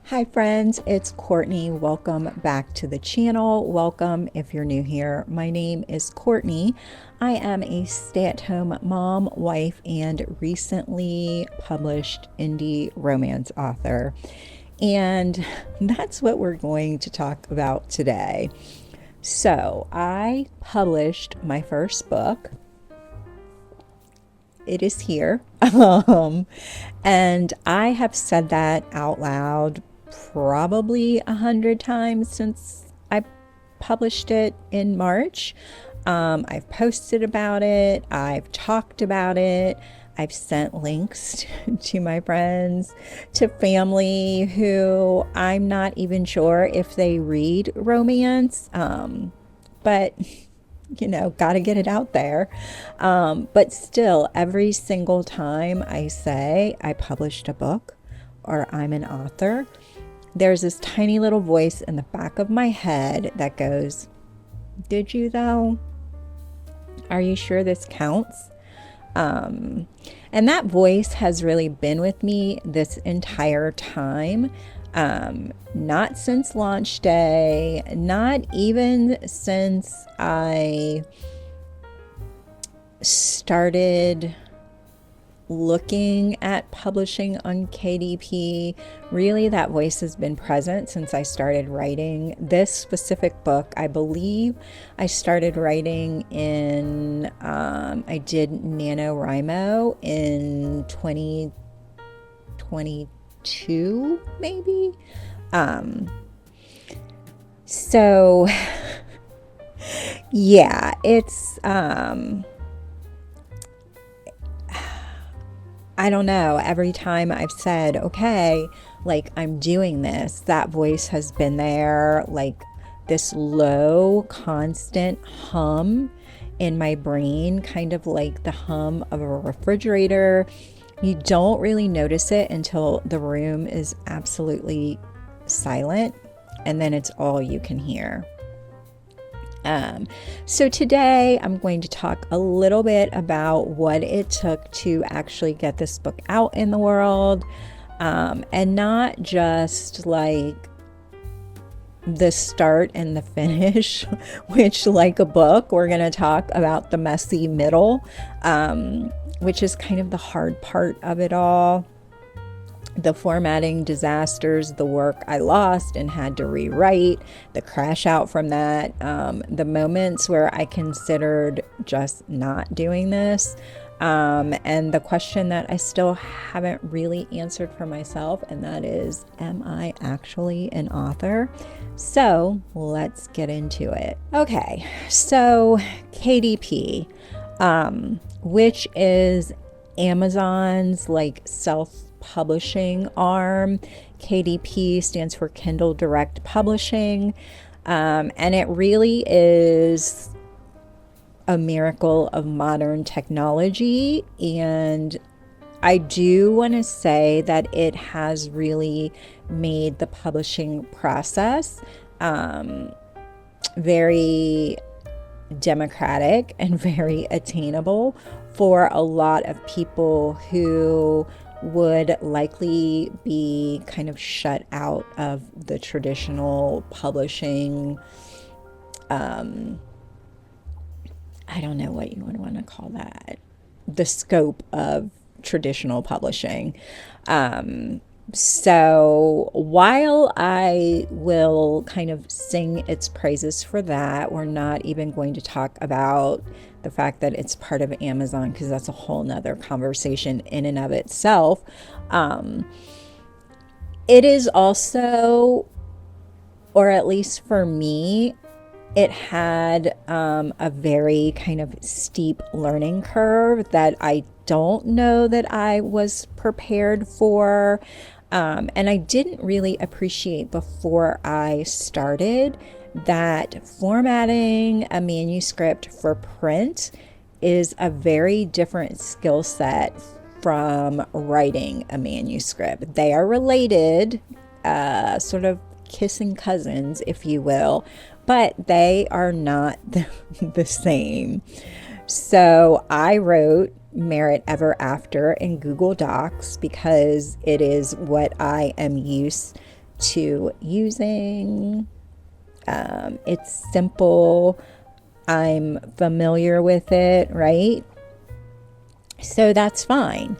Hi friends, it's Courtney. Welcome back to the channel. Welcome if you're new here. My name is Courtney. I am a stay-at-home mom, wife, and recently published indie romance author. And that's what we're going to talk about today. So I published my first book. It is here. And I have said that out loud probably 100 times since I published it in March. I've posted about it, I've talked about it, I've sent links to my friends, to family who I'm not even sure if they read romance, but gotta get it out there. But still, every single time I say I published a book or I'm an author, there's this tiny little voice in the back of my head that goes, "Did you though? Are you sure this counts?" And that voice has really been with me this entire time. Not since launch day, not even since I started looking at publishing on KDP. Really, that voice has been present since I started writing this specific book. I believe I started writing I did NaNoWriMo in 2022, maybe. So yeah, I don't know. Every time I've said, okay, like I'm doing this, that voice has been there, like this low, constant hum in my brain, kind of like the hum of a refrigerator. You don't really notice it until the room is absolutely silent, and then it's all you can hear. So today I'm going to talk a little bit about what it took to actually get this book out in the world, and not just like the start and the finish, which, like a book, we're going to talk about the messy middle, which is kind of the hard part of it all. The formatting disasters, the work I lost and had to rewrite, the crash out from that, the moments where I considered just not doing this, and the question that I still haven't really answered for myself, and that is, am I actually an author? So let's get into it. Okay, so KDP, which is Amazon's like self-publishing arm. KDP stands for Kindle Direct Publishing, and it really is a miracle of modern technology. And I do want to say that it has really made the publishing process very democratic and very attainable for a lot of people who would likely be kind of shut out of the traditional publishing. I don't know what you would want to call that, the scope of traditional publishing. So while I will kind of sing its praises for that, we're not even going to talk about the fact that it's part of Amazon, because that's a whole nother conversation in and of itself. It is also, or at least for me, it had a very kind of steep learning curve that I don't know that I was prepared for. And I didn't really appreciate before I started that formatting a manuscript for print is a very different skill set from writing a manuscript. They are related, sort of kissing cousins, if you will, but they are not the same. So I wrote Merit Ever After in Google Docs because it is what I am used to using. It's simple. I'm familiar with it, right? So that's fine.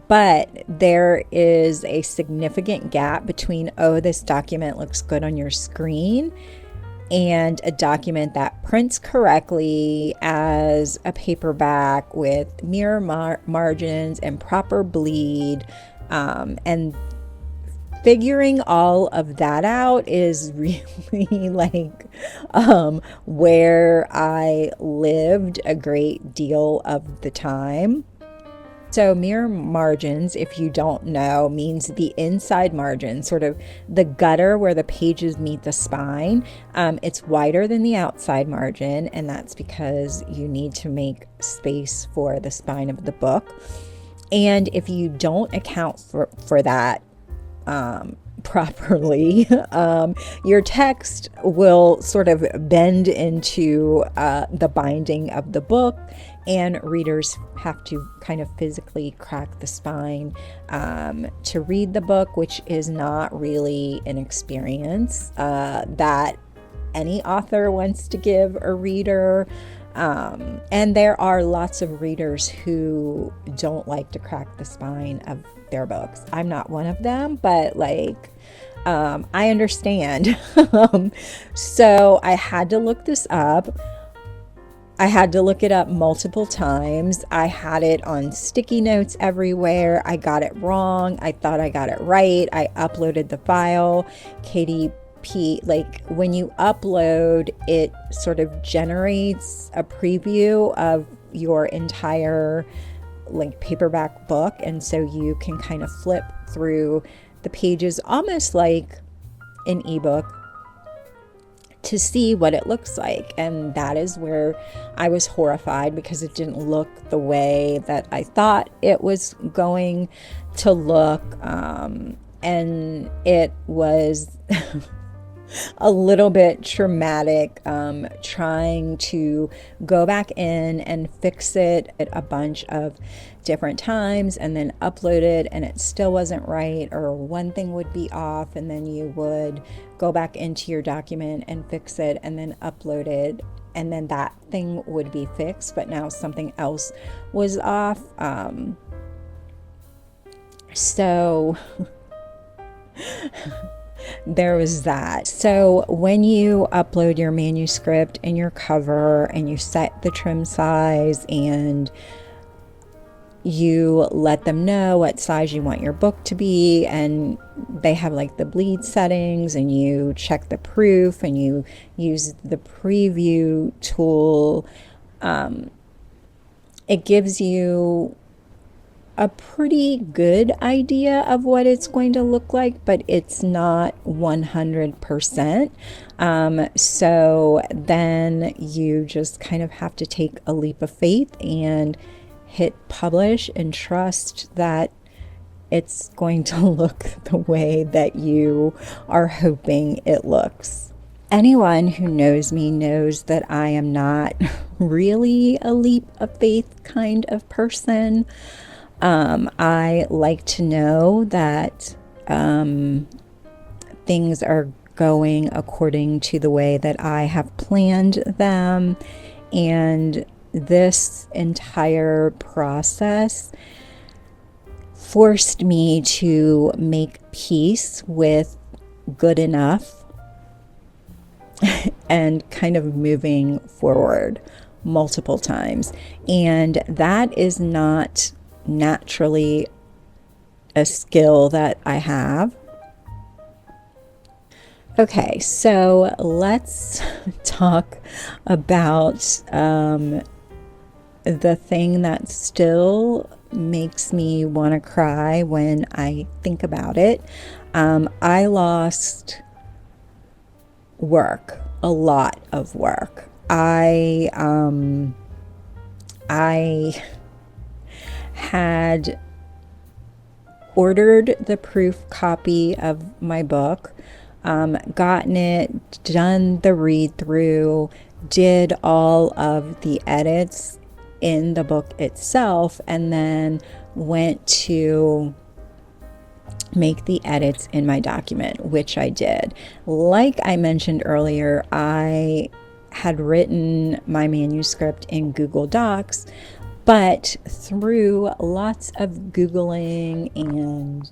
But there is a significant gap between, oh, this document looks good on your screen, and a document that prints correctly as a paperback with mirror margins and proper bleed. And figuring all of that out is really like where I lived a great deal of the time. So mirror margins, if you don't know, means the inside margin, sort of the gutter where the pages meet the spine. It's wider than the outside margin, and that's because you need to make space for the spine of the book. And if you don't account for that properly, your text will sort of bend into the binding of the book, and readers have to kind of physically crack the spine to read the book, which is not really an experience that any author wants to give a reader. And there are lots of readers who don't like to crack the spine of their books. I'm not one of them, but like, I understand. So I had to look this up. I had to look it up multiple times. I had it on sticky notes everywhere. I got it wrong. I thought I got it right. I uploaded the file. KDP, like when you upload, it sort of generates a preview of your entire like paperback book. And so you can kind of flip through the pages almost like an ebook to see what it looks like. And that is where I was horrified, because it didn't look the way that I thought it was going to look. And it was a little bit traumatic trying to go back in and fix it at a bunch of different times and then upload it, and it still wasn't right, or one thing would be off, and then you would go back into your document and fix it and then upload it, and then that thing would be fixed, but now something else was off. So there was that. So when you upload your manuscript and your cover and you set the trim size and you let them know what size you want your book to be, and they have like the bleed settings, and you check the proof and you use the preview tool, it gives you a pretty good idea of what it's going to look like, but it's not 100%. So then you just kind of have to take a leap of faith and hit publish and trust that it's going to look the way that you are hoping it looks. Anyone who knows me knows that I am not really a leap of faith kind of person. I like to know that things are going according to the way that I have planned them, and this entire process forced me to make peace with good enough and kind of moving forward multiple times. And that is not naturally a skill that I have. Okay, so let's talk about the thing that still makes me want to cry when I think about it. I lost work, a lot of work. I had ordered the proof copy of my book, gotten it, done the read through, did all of the edits in the book itself, and then went to make the edits in my document, which I did. Like I mentioned earlier, I had written my manuscript in Google Docs, but through lots of Googling and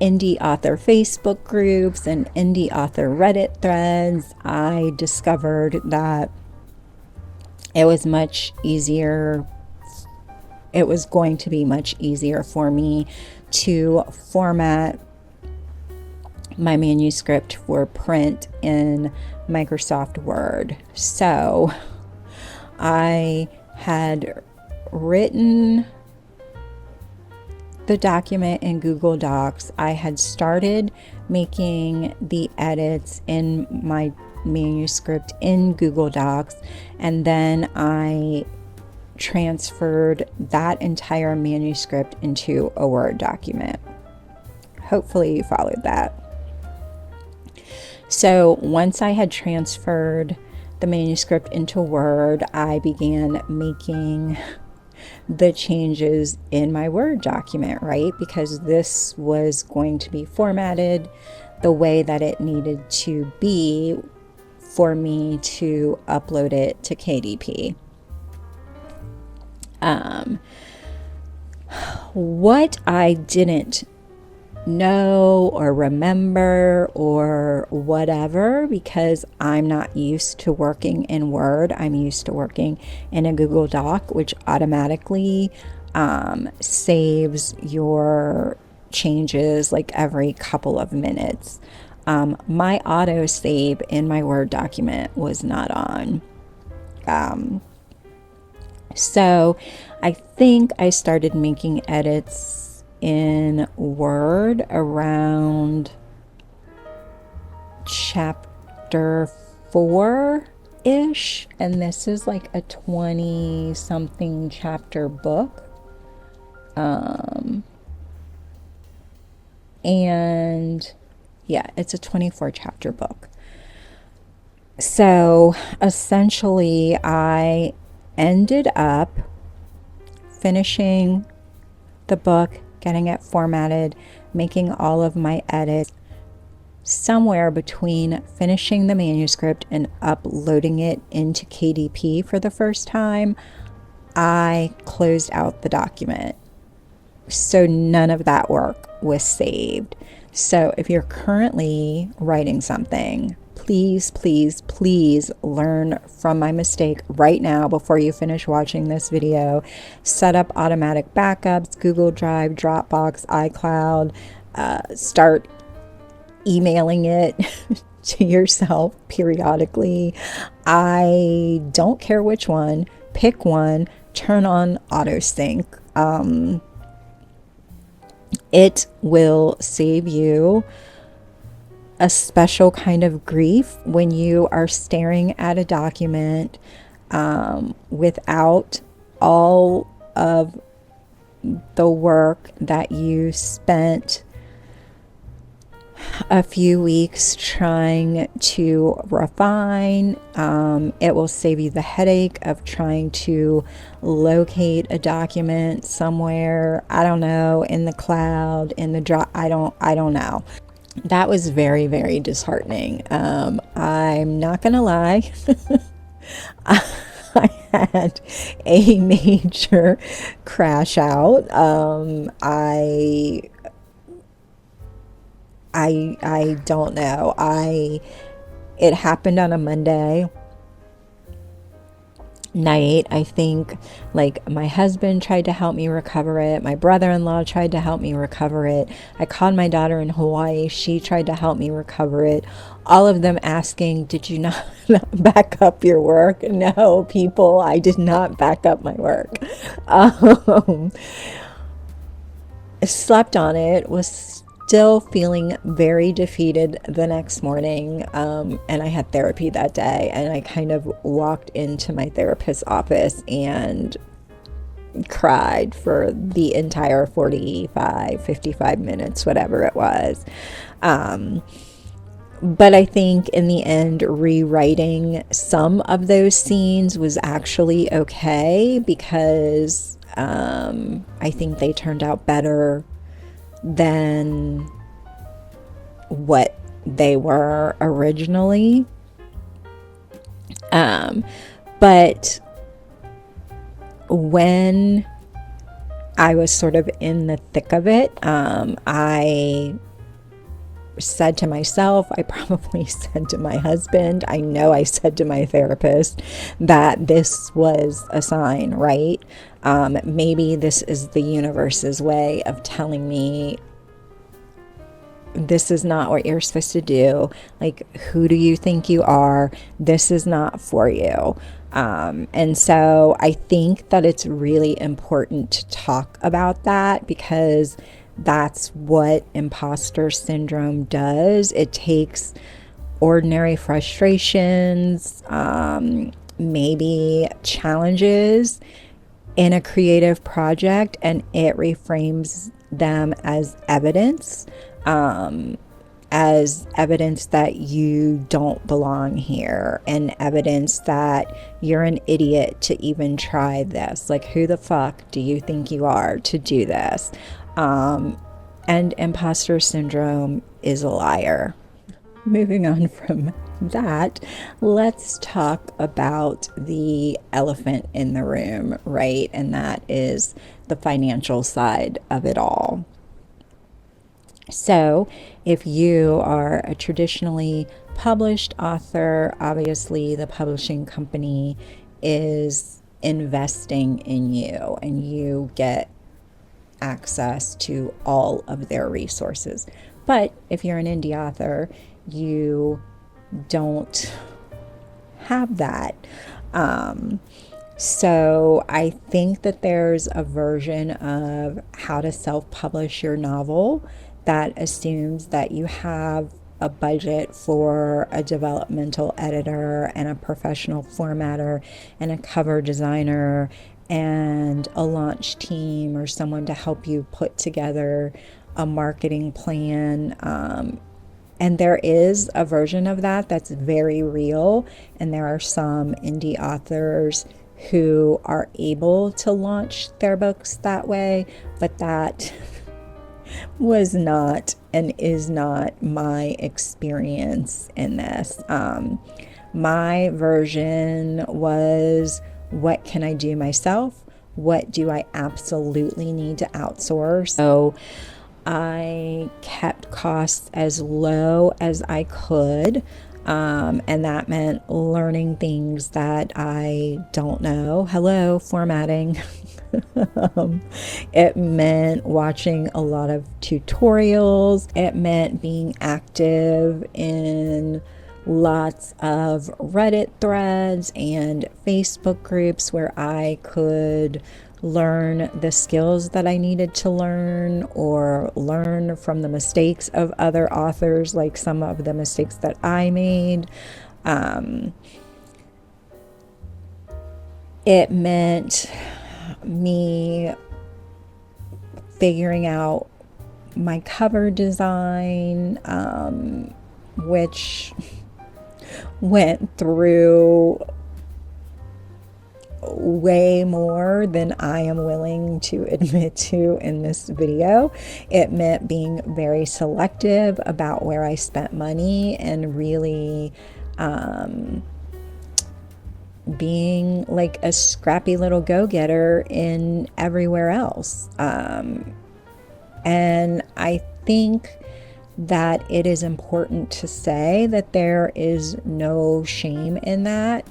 indie author Facebook groups and indie author Reddit threads, I discovered that it was going to be much easier for me to format my manuscript for print in Microsoft Word. So I had written the document in Google Docs. I had started making the edits in my manuscript in Google Docs, and then I transferred that entire manuscript into a Word document. Hopefully you followed that. So once I had transferred the manuscript into Word, I began making the changes in my Word document, right? Because this was going to be formatted the way that it needed to be for me to upload it to KDP. What I didn't know or remember or whatever, because I'm not used to working in Word, I'm used to working in a Google Doc, which automatically saves your changes like every couple of minutes. My auto save in my Word document was not on. So I think I started making edits in Word around chapter 4-ish, and this is like a 20-something chapter book. And yeah, it's a 24 chapter book. So essentially I ended up finishing the book, getting it formatted, making all of my edits somewhere between finishing the manuscript and uploading it into KDP for the first time. I closed out the document. So none of that work was saved. So if you're currently writing something, please, please, please learn from my mistake right now before you finish watching this video. Set up automatic backups, Google Drive, Dropbox, iCloud. Start emailing it to yourself periodically. I don't care which one. Pick one. Turn on auto sync. It will save you a special kind of grief when you are staring at a document without all of the work that you spent a few weeks trying to refine. It will save you the headache of trying to locate a document somewhere, I don't know, in the cloud, in the drive, I don't know. That was very, very disheartening. I'm not gonna lie. I had a major crash out. I don't know. It happened on a Monday night. I think like my husband tried to help me recover it. My brother-in-law tried to help me recover it. I called my daughter in Hawaii. She tried to help me recover it. All of them asking, did you not back up your work? No, people, I did not back up my work. Slept on it, was still feeling very defeated the next morning, and I had therapy that day, and I kind of walked into my therapist's office and cried for the entire 55 minutes, whatever it was. But I think in the end, rewriting some of those scenes was actually okay, because I think they turned out better than what they were originally. But when I was sort of in the thick of it, I said to myself, I probably said to my husband, I know I said to my therapist that this was a sign, right? Maybe this is the universe's way of telling me this is not what you're supposed to do. Like, who do you think you are? This is not for you. And so I think that it's really important to talk about that, because that's what imposter syndrome does. It takes ordinary frustrations, maybe challenges in a creative project, and it reframes them as evidence that you don't belong here, and evidence that you're an idiot to even try this. Like, who the fuck do you think you are to do this? And imposter syndrome is a liar. Moving on from that, let's talk about the elephant in the room, right? And that is the financial side of it all. So, if you are a traditionally published author, obviously the publishing company is investing in you, and you get access to all of their resources. But if you're an indie author, you don't have that. So I think that there's a version of how to self-publish your novel that assumes that you have a budget for a developmental editor and a professional formatter and a cover designer and a launch team, or someone to help you put together a marketing plan. And there is a version of that that's very real. And there are some indie authors who are able to launch their books that way, but that was not and is not my experience in this. My version was, what can I do myself? What do I absolutely need to outsource? So I kept costs as low as I could. And that meant learning things that I don't know. Hello, formatting. It meant watching a lot of tutorials. It meant being active in lots of Reddit threads and Facebook groups where I could learn the skills that I needed to learn, or learn from the mistakes of other authors, like some of the mistakes that I made. It meant me figuring out my cover design, which went through way more than I am willing to admit to in this video. It meant being very selective about where I spent money, and really being like a scrappy little go-getter in everywhere else. And I think that it is important to say that there is no shame in that.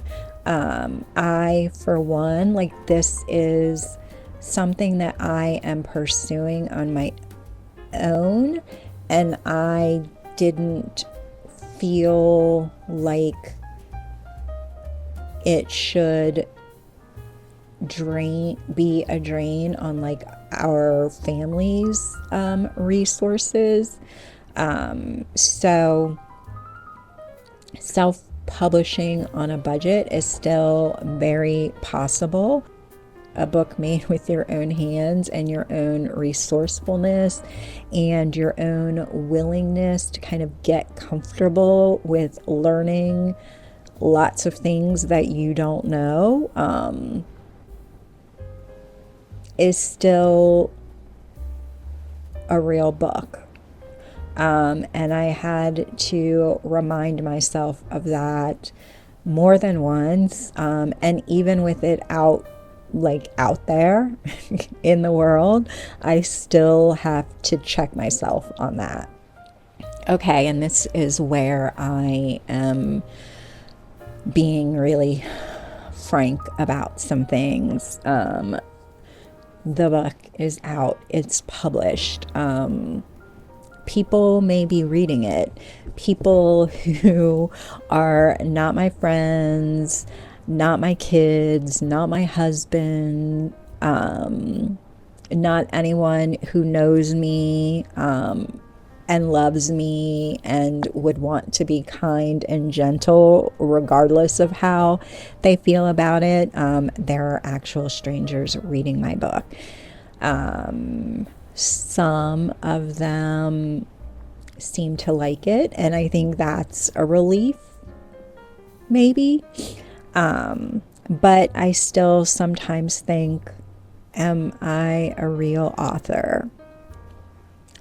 I, for one, like, this is something that I am pursuing on my own, and I didn't feel like it should be a drain on like our family's resources. So self-publishing on a budget is still very possible. A book made with your own hands and your own resourcefulness and your own willingness to kind of get comfortable with learning lots of things that you don't know, is still a real book. And I had to remind myself of that more than once. And even with it out there in the world, I still have to check myself on that. Okay, and this is where I am being really frank about some things. The book is out, it's published. People may be reading it. People who are not my friends, not my kids, not my husband, not anyone who knows me and loves me and would want to be kind and gentle regardless of how they feel about it. There are actual strangers reading my book. Some of them seem to like it, and I think that's a relief, maybe. But I still sometimes think, am I a real author?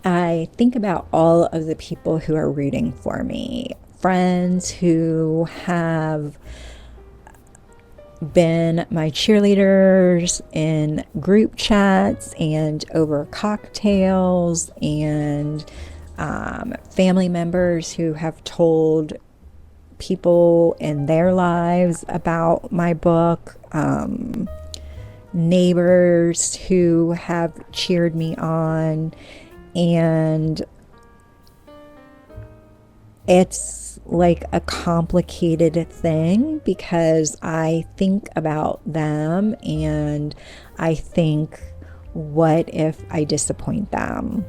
I think about all of the people who are rooting for me, friends who have been my cheerleaders in group chats and over cocktails, and family members who have told people in their lives about my book, neighbors who have cheered me on. And it's like a complicated thing because I think about them and I think, what if I disappoint them?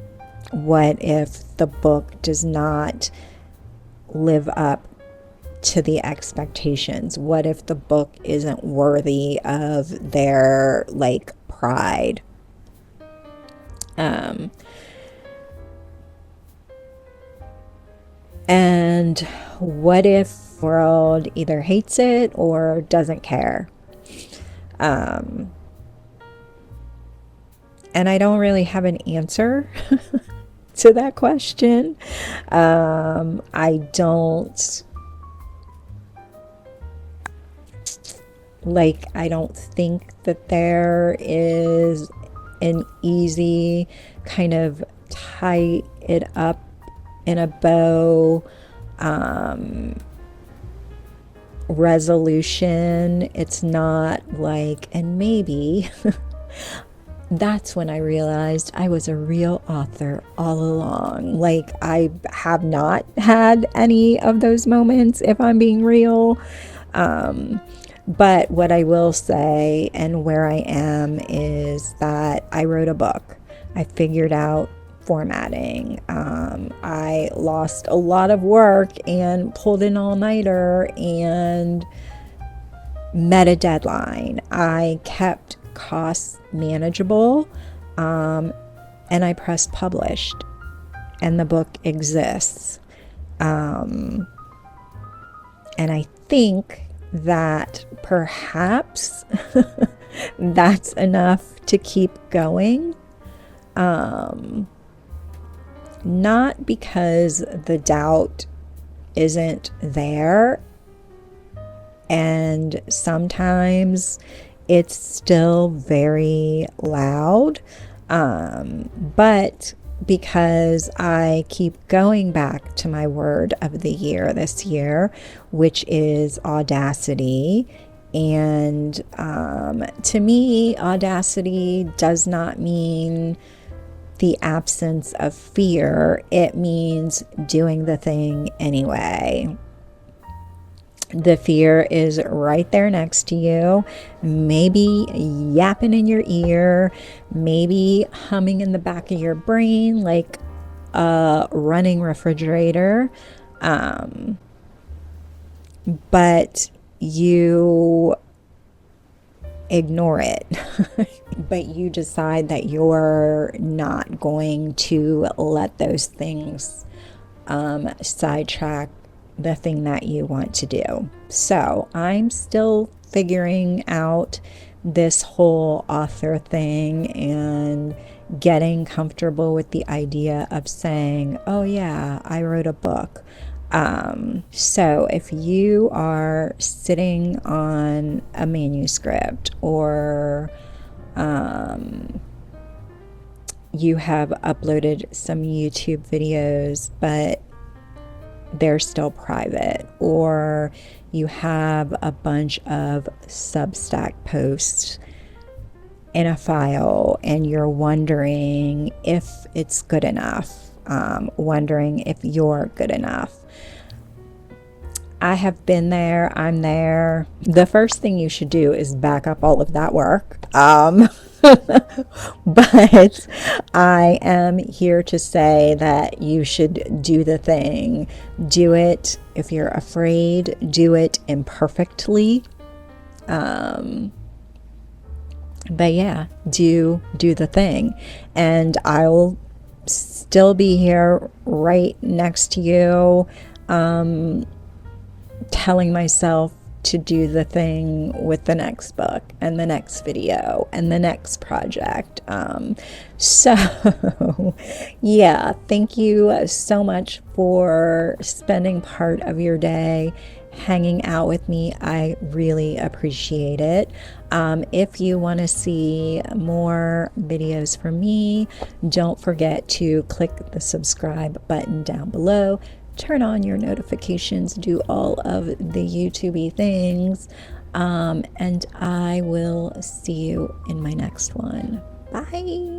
What if the book does not live up to the expectations? What if the book isn't worthy of their pride? And what if the world either hates it or doesn't care? And I don't really have an answer to that question. I don't think that there is an easy kind of tie it up in a bow resolution. It's not and maybe that's when I realized I was a real author all along. I have not had any of those moments, if I'm being real. But what I will say and where I am is that I wrote a book. I figured out formatting. I lost a lot of work and pulled an all-nighter and met a deadline. I kept costs manageable, and I pressed published, and the book exists. And I think that perhaps that's enough to keep going. Not because the doubt isn't there, and sometimes it's still very loud, but because I keep going back to my word of the year this year, which is audacity. And to me, audacity does not mean the absence of fear. It means doing the thing anyway. The fear is right there next to you, maybe yapping in your ear, maybe humming in the back of your brain like a running refrigerator. But you ignore it. But you decide that you're not going to let those things sidetrack the thing that you want to do. So I'm still figuring out this whole author thing, and getting comfortable with the idea of saying, oh yeah, I wrote a book. So if you are sitting on a manuscript, or you have uploaded some YouTube videos, but they're still private, or you have a bunch of Substack posts in a file and you're wondering if it's good enough, wondering if you're good enough. I have been there. I'm there. The first thing you should do is back up all of that work. But I am here to say that you should do the thing. Do it. If you're afraid, do it imperfectly. But yeah, do the thing. And I'll still be here right next to you, telling myself to do the thing with the next book and the next video and the next project. So yeah, thank you so much for spending part of your day hanging out with me. I really appreciate it. If you want to see more videos from me, don't forget to click the subscribe button down below. Turn on your notifications, do all of the YouTube-y things, and I will see you in my next one. Bye.